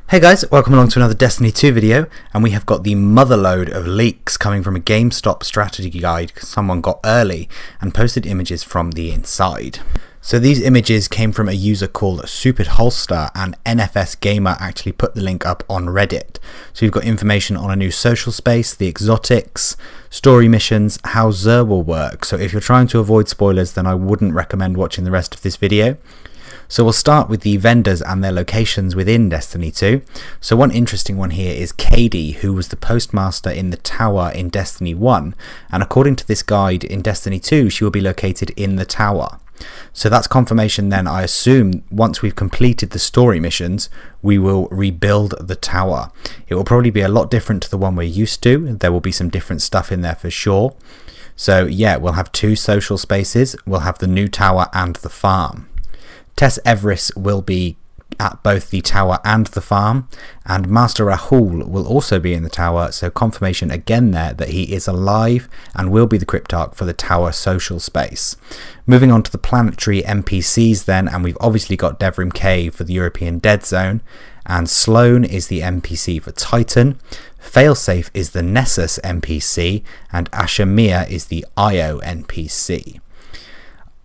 Hey guys, welcome along to another Destiny 2 video, and we have got the motherload of leaks coming from a GameStop strategy guide someone got early and posted images from the inside. So these images came from a user called Stupid Holster, and NFS Gamer actually put the link up on Reddit. So you've got information on a new social space, the exotics, story missions, how Xur will work. So if you're trying to avoid spoilers, then I wouldn't recommend watching the rest of this video. So we'll start with the vendors and their locations within Destiny 2. So one interesting one here is Katie, who was the postmaster in the tower in Destiny 1, and according to this guide in Destiny 2 she will be located in the tower. So that's confirmation then, I assume, once we've completed the story missions we will rebuild the tower. It will probably be a lot different to the one we're used to. There will be some different stuff in there for sure. So yeah, we'll have two social spaces, we'll have the new tower and the farm. Tess Everest will be at both the tower and the farm, and Master Rahul will also be in the tower, so confirmation again there that he is alive and will be the Cryptarch for the tower social space. Moving on to the planetary NPCs then, and we've obviously got Devrim Cave for the European Dead Zone, and Sloan is the NPC for Titan, Failsafe is the Nessus NPC, and Ashamir is the Io NPC.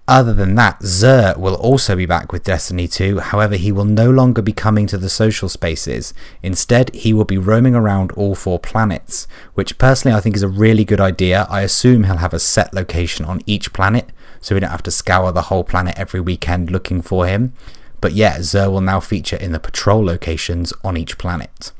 Other than that, Xur will also be back with Destiny 2, however he will no longer be coming to the social spaces. Instead, he will be roaming around all 4 planets, which personally I think is a really good idea. I assume he'll have a set location on each planet, so we don't have to scour the whole planet every weekend looking for him. But yeah, Xur will now feature in the patrol locations on each planet.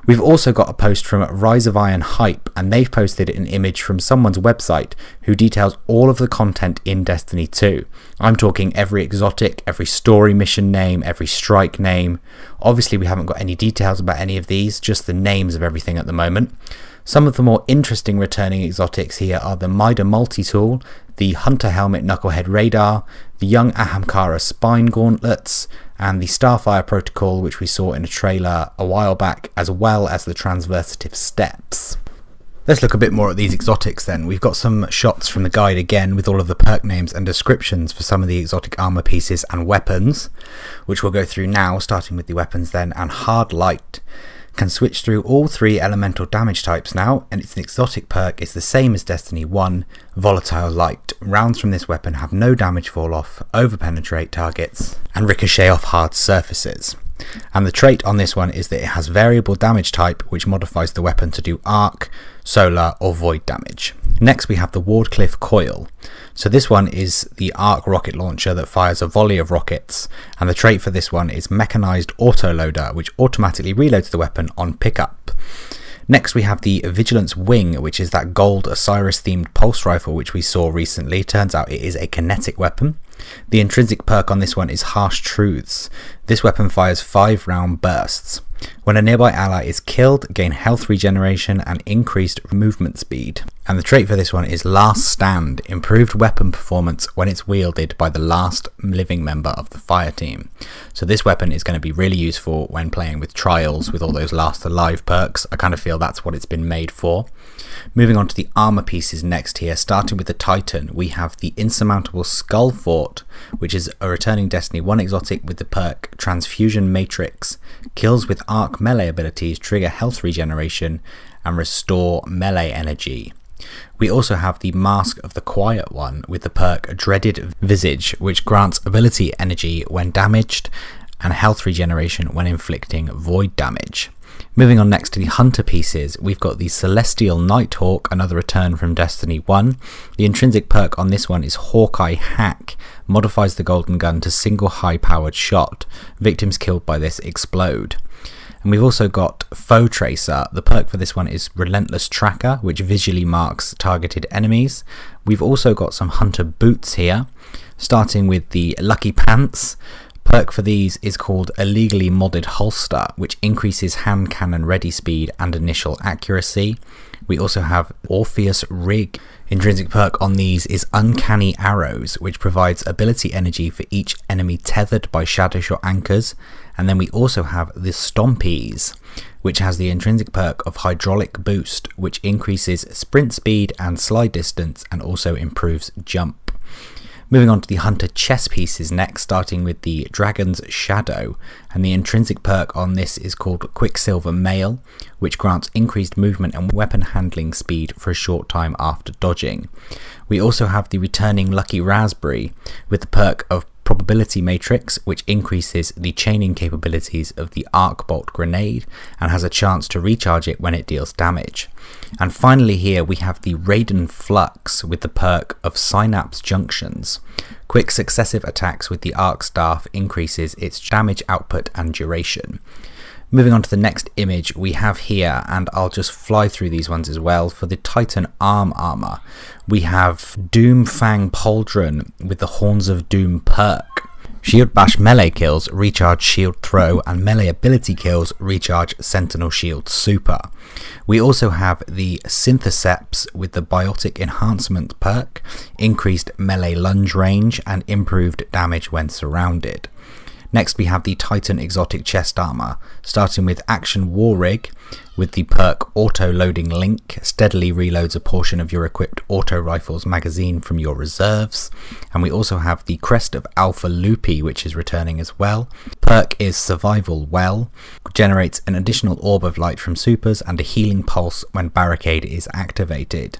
We've also got a post from Rise of Iron Hype, and they've posted an image from someone's website who details all of the content in Destiny 2. I'm talking every exotic, every story mission name, every strike name. Obviously we haven't got any details about any of these, just the names of everything at the moment. Some of the more interesting returning exotics here are the Mida Multi-Tool, the Hunter Helmet Knucklehead Radar, the Young Ahamkara Spine Gauntlets, and the Starfire Protocol, which we saw in a trailer a while back, as well as the Transversative Steps. Let's look a bit more at these exotics then. We've got some shots from the guide again with all of the perk names and descriptions for some of the exotic armor pieces and weapons, which we'll go through now, starting with the weapons then. And Hard Light can switch through all 3 elemental damage types now, and its exotic perk is the same as Destiny 1, Volatile Light. Rounds from this weapon have no damage fall off, overpenetrate targets, and ricochet off hard surfaces. And the trait on this one is that it has variable damage type, which modifies the weapon to do arc, solar or void damage. Next we have the Wardcliff Coil. So this one is the arc rocket launcher that fires a volley of rockets, and the trait for this one is Mechanized Autoloader, which automatically reloads the weapon on pickup. Next we have the Vigilance Wing, which is that gold Osiris themed pulse rifle which we saw recently. Turns out it is a kinetic weapon. The intrinsic perk on this one is Harsh Truths. This weapon fires 5-round bursts. When a nearby ally is killed, gain health regeneration and increased movement speed. And the trait for this one is Last Stand, improved weapon performance when it's wielded by the last living member of the fire team. So this weapon is going to be really useful when playing with trials with all those last alive perks. I kind of feel that's what it's been made for. Moving on to the armor pieces next here, starting with the Titan, we have the Insurmountable Skull Fort, which is a returning Destiny 1 exotic with the perk Transfusion Matrix. Kills with arc melee abilities trigger health regeneration and restore melee energy. We also have the Mask of the Quiet One with the perk Dreaded Visage, which grants ability energy when damaged and health regeneration when inflicting void damage. Moving on next to the Hunter pieces, we've got the Celestial Nighthawk, another return from Destiny 1. The intrinsic perk on this one is Hawkeye Hack, modifies the golden gun to single high powered shot. Victims killed by this explode. And we've also got Foe Tracer. The perk for this one is Relentless Tracker, which visually marks targeted enemies. We've also got some Hunter boots here, starting with the Lucky Pants. Perk for these is called Illegally Modded Holster, which increases hand cannon ready speed and initial accuracy. We also have Orpheus Rig. Intrinsic perk on these is Uncanny Arrows, which provides ability energy for each enemy tethered by shadow shot anchors. And then we also have the Stompies, which has the intrinsic perk of Hydraulic Boost, which increases sprint speed and slide distance and also improves jump. Moving on to the Hunter chess pieces next, starting with the Dragon's Shadow, and the intrinsic perk on this is called Quicksilver Mail, which grants increased movement and weapon handling speed for a short time after dodging. We also have the returning Lucky Raspberry with the perk of Probability Matrix, which increases the chaining capabilities of the Arc Bolt grenade and has a chance to recharge it when it deals damage. And finally here we have the Raiden Flux with the perk of Synapse Junctions. Quick successive attacks with the Arc Staff increases its damage output and duration. Moving on to the next image we have here, and I'll just fly through these ones as well. For the Titan Armor, we have Doom Fang Pauldron with the Horns of Doom perk. Shield Bash melee kills recharge Shield Throw, and melee ability kills recharge Sentinel Shield Super. We also have the Syntheseps with the Biotic Enhancement perk, increased melee lunge range and improved damage when surrounded. Next we have the Titan Exotic Chest Armor, starting with Action War Rig with the perk Auto Loading Link, steadily reloads a portion of your equipped auto rifle's magazine from your reserves. And we also have the Crest of Alpha Loopy, which is returning as well. Perk is Survival Well, generates an additional orb of light from supers and a healing pulse when Barricade is activated.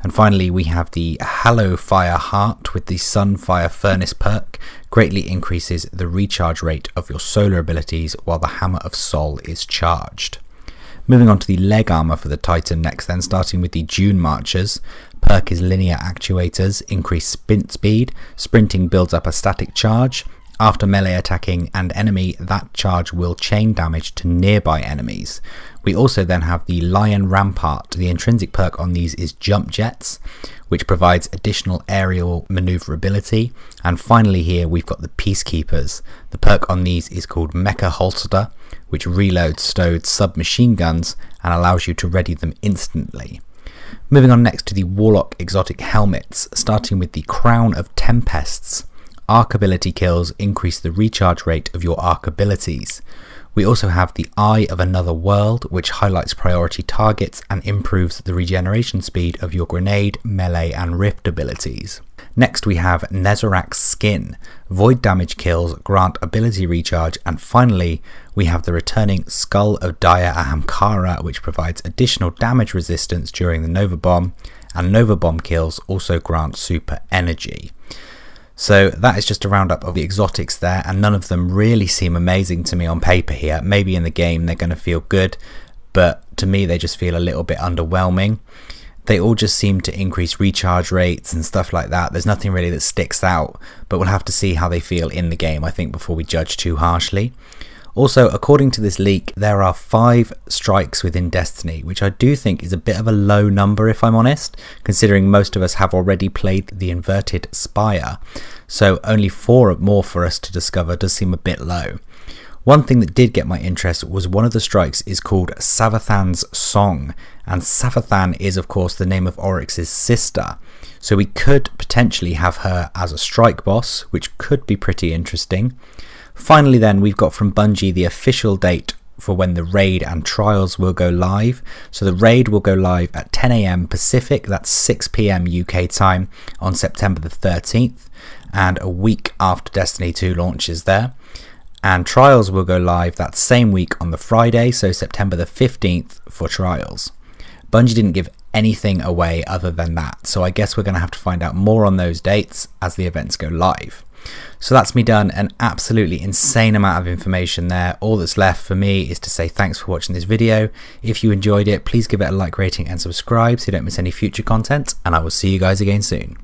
And finally we have the Hallow Fire Heart with the Sunfire Furnace perk, greatly increases the recharge rate of your solar abilities while the Hammer of Sol is charged. Moving on to the leg armor for the Titan next then, starting with the Dune Marchers. Perk is Linear Actuators, increase sprint speed, sprinting builds up a static charge. After melee attacking an enemy, that charge will chain damage to nearby enemies. We also then have the Lion Rampart. The intrinsic perk on these is Jump Jets, which provides additional aerial maneuverability. And finally here we've got the Peacekeepers. The perk on these is called Mecha Holster, which reloads stowed submachine guns and allows you to ready them instantly. Moving on next to the Warlock Exotic Helmets, starting with the Crown of Tempests. Arc ability kills increase the recharge rate of your arc abilities. We also have the Eye of Another World, which highlights priority targets and improves the regeneration speed of your grenade, melee and rift abilities. Next we have Nezarak's Skin. Void damage kills grant ability recharge, and finally we have the returning Skull of Dire Ahamkara, which provides additional damage resistance during the Nova Bomb, and Nova Bomb kills also grant super energy. So that is just a roundup of the exotics there, and none of them really seem amazing to me on paper here. Maybe in the game they're going to feel good, but to me they just feel a little bit underwhelming. They all just seem to increase recharge rates and stuff like that. There's nothing really that sticks out, but we'll have to see how they feel in the game, I think, before we judge too harshly. Also, according to this leak, there are 5 strikes within Destiny, which I do think is a bit of a low number if I'm honest, considering most of us have already played the Inverted Spire, so only 4 more for us to discover does seem a bit low. One thing that did get my interest was one of the strikes is called Savathan's Song, and Savathan is of course the name of Oryx's sister, so we could potentially have her as a strike boss, which could be pretty interesting. Finally then, we've got from Bungie the official date for when the raid and trials will go live. So the raid will go live at 10 AM Pacific, that's 6 PM UK time on September the 13th, and a week after Destiny 2 launches there. And trials will go live that same week on the Friday, so September the 15th for trials. Bungie didn't give anything away other than that, so I guess we're going to have to find out more on those dates as the events go live. So that's me done, an absolutely insane amount of information there. All that's left for me is to say thanks for watching this video. If you enjoyed it, please give it a like, rating and subscribe so you don't miss any future content, and I will see you guys again soon.